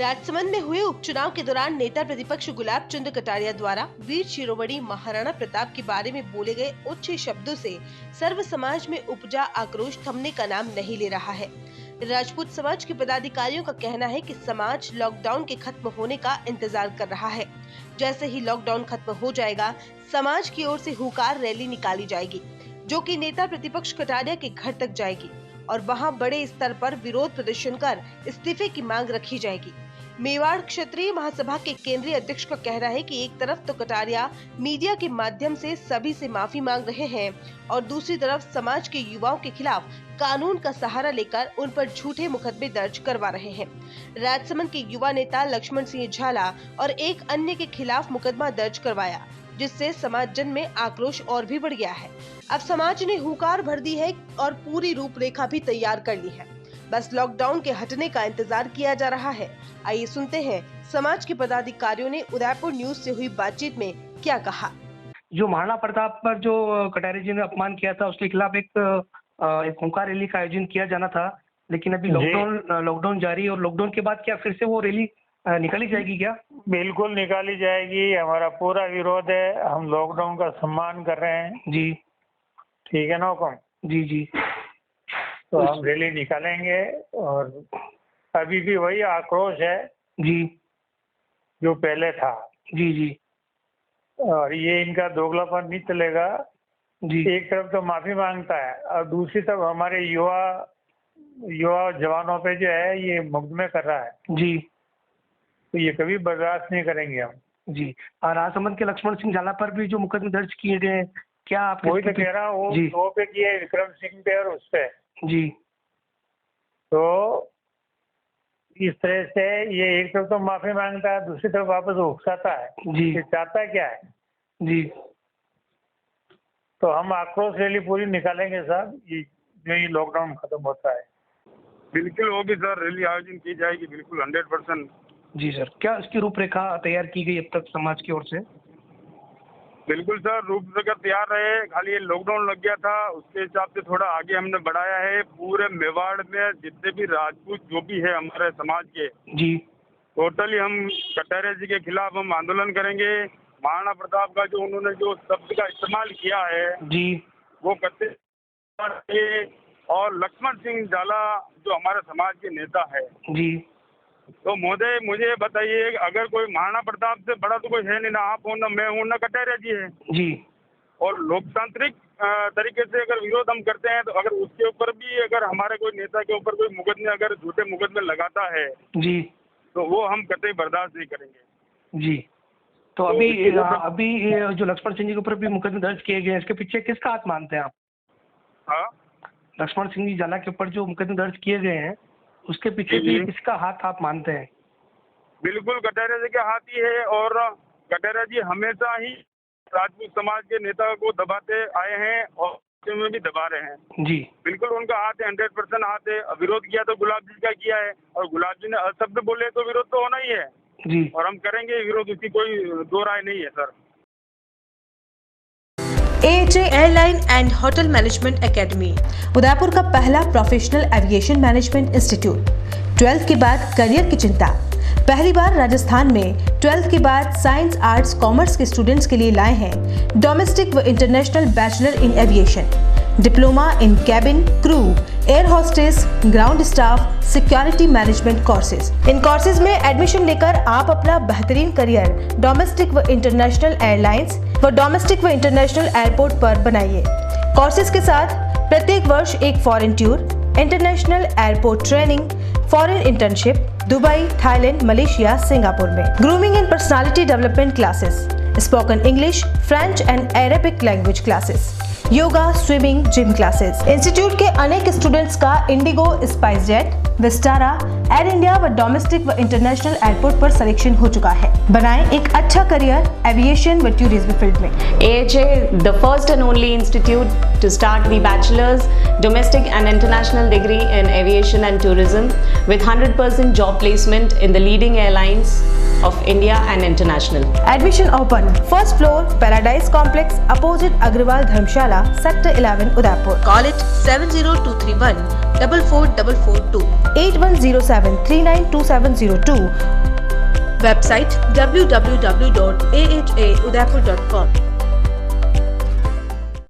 राजसमंद में हुए उपचुनाव के दौरान नेता प्रतिपक्ष गुलाब चंद कटारिया द्वारा वीर शिरोमणि महाराणा प्रताप के बारे में बोले गए उच्च शब्दों से सर्व समाज में उपजा आक्रोश थमने का नाम नहीं ले रहा है। राजपूत समाज के पदाधिकारियों का कहना है कि समाज लॉकडाउन के खत्म होने का इंतजार कर रहा है। जैसे ही लॉकडाउन खत्म हो जाएगा, समाज की ओर से हुंकार रैली निकाली जाएगी, जो कि नेता प्रतिपक्ष कटारिया के घर तक जाएगी और वहां बड़े स्तर पर विरोध प्रदर्शन कर इस्तीफे की मांग रखी जाएगी। मेवाड़ क्षत्रिय महासभा के केंद्रीय अध्यक्ष का कहना है कि एक तरफ तो कटारिया मीडिया के माध्यम से सभी से माफी मांग रहे हैं और दूसरी तरफ समाज के युवाओं के खिलाफ कानून का सहारा लेकर उन पर झूठे मुकदमे दर्ज करवा रहे हैं। राजसमंद के युवा नेता लक्ष्मण सिंह झाला और एक अन्य के खिलाफ मुकदमा दर्ज करवाया, जिससे समाज जन में आक्रोश और भी बढ़ गया है। अब समाज ने हुंकार भर दी है और पूरी रूपरेखा भी तैयार कर ली है। बस लॉकडाउन के हटने का इंतजार किया जा रहा है। आइए सुनते हैं समाज के पदाधिकारियों ने उदयपुर न्यूज से हुई बातचीत में क्या कहा। जो महाराणा प्रताप पर जो कटारिया जी ने अपमान किया था, उसके खिलाफ एक हुंकार रैली का आयोजन किया जाना था, लेकिन अभी लॉकडाउन जारी है और लॉकडाउन के बाद क्या फिर से वो रैली निकाली जाएगी क्या? बिल्कुल निकाली जाएगी। हमारा पूरा विरोध है। हम लॉकडाउन का सम्मान कर रहे हैं जी। ठीक है ना हुक्म? जी जी। तो हम रैली निकालेंगे और अभी भी वही आक्रोश है जी जो पहले था। जी जी। और ये इनका दोगलापन नहीं चलेगा जी। एक तरफ तो माफी मांगता है और दूसरी तरफ हमारे युवा जवानों पे जो है ये मुकदमे कर रहा है जी। तो ये कभी बर्दाश्त नहीं करेंगे हम जी। और राजसमंद के लक्ष्मण सिंह झाला पर भी जो मुकदमे दर्ज किए गए, क्या आप? वही तो कह रहा हूँ, वो दो पे किए, विक्रम सिंह पे और उस पे जी। तो इस तरह से ये एक तरफ तो माफी मांगता है, दूसरी तरफ वापस उकसाता है जी। ये चाहता क्या है जी। तो हम आक्रोश रैली पूरी निकालेंगे साहब, ये लॉकडाउन खत्म होता है। बिल्कुल होगी सर, रैली आयोजन की जाएगी बिल्कुल 100%। जी सर, क्या इसकी रूपरेखा तैयार की गई अब तक समाज की ओर से? बिल्कुल सर, रूपरेखा तैयार रहे। खाली ये लॉकडाउन लग गया था, उसके हिसाब से थोड़ा आगे हमने बढ़ाया है। पूरे मेवाड़ में जितने भी राजपूत जो भी है हमारे समाज के जी, टोटली हम कटारिया जी के खिलाफ हम आंदोलन करेंगे। महाराणा प्रताप का जो उन्होंने जो शब्द का इस्तेमाल किया है जी, वो करते। और लक्ष्मण सिंह झाला जो हमारे समाज के नेता है जी, तो महोदय मुझे बताइए, अगर कोई महाराणा प्रताप से बड़ा तो कोई है नहीं, ना आप हो, ना मैं हूँ, ना कटारिया जी है जी। और लोकतांत्रिक तरीके से अगर विरोध हम करते हैं तो अगर उसके ऊपर भी अगर हमारे कोई नेता के ऊपर कोई मुकदमे अगर झूठे मुकदमे लगाता है जी, तो वो हम कतई बर्दाश्त नहीं करेंगे जी। तो अभी जो लक्ष्मण सिंह जी के ऊपर भी मुकदमे दर्ज किए गए हैं, इसके पीछे किसका हाथ मानते हैं आप? हाँ, लक्ष्मण सिंह जी झाला के ऊपर जो मुकदमे दर्ज किए गए हैं, उसके पीछे भी किसका हाथ आप मानते हैं? बिल्कुल कटारिया जी के हाथ ही है और कटारिया जी हमेशा ही राजपूत समाज के नेता को दबाते आए हैं और में भी दबा रहे हैं जी। बिल्कुल उनका हाथ है, 100% हाथ है। विरोध किया तो गुलाब जी का किया है और गुलाब जी ने शब्द बोले तो विरोध तो होना ही है जी। और हम करेंगे विरोध, उसकी कोई दो राय नहीं है sir. AHA airline and hotel management academy Udaipur का पहला professional aviation management institute. 12th के बाद करियर की चिंता? पहली बार राजस्थान में 12th के बाद साइंस, आर्ट्स, कॉमर्स के स्टूडेंट्स के लिए लाए हैं डोमेस्टिक व international bachelor in aviation, diploma in cabin crew, air hostess, ground staff, security management courses. इन कोर्सेज में एडमिशन लेकर आप अपना बेहतरीन करियर डोमेस्टिक व इंटरनेशनल एयरलाइंस व डोमेस्टिक व इंटरनेशनल एयरपोर्ट पर बनाइए। कोर्सेज के साथ प्रत्येक वर्ष एक foreign tour, international airport training, foreign internship Dubai, Thailand, Malaysia, Singapore में। Grooming and personality development classes, spoken English, French and Arabic language classes, yoga, swimming, gym classes. Institute के अनेक स्टूडेंट्स का Indigo, SpiceJet, Vistara, air India व domestic व international airport पर selection हो चुका है। बनाएं एक अच्छा करियर एविएशन व टूरिज्म फील्ड में। AHA, the first and only institute to start the bachelor's, domestic and international degree in aviation and tourism with 100% job placement in the leading airlines of India and international. Admission open. First floor, Paradise Complex, opposite Agrawal Dharmshala, Sector 11, Udaipur. Call it 70231 8107392702. 8107392702. Website www.ahaudaipur.com.